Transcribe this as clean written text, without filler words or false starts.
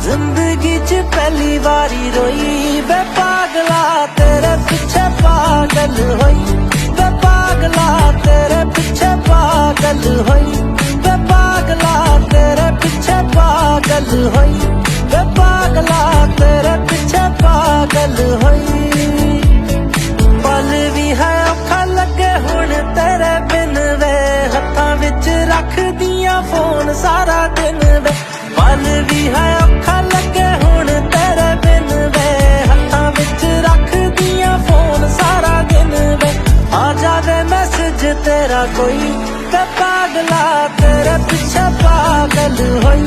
जिंदगी च पहली बारी रोई वे पागला तेरे पीछे पागल होई वे पागला तेरे पीछे पागल होई वे पागला तेरे पीछे पागल होई वे पागला तेरे पीछे पागल होई पल भी है औखा लगे हुण तेरे बिन वे हत्थां विच रख दियां फोन सारा दिन वे पल भी है औखा लगे हुण तेरे बिन वे हत्थां विच रख दियां फोन सारा दिन वे आ जावे मैसेज तेरा कोई वे पागला तेरे पीछे पागल होई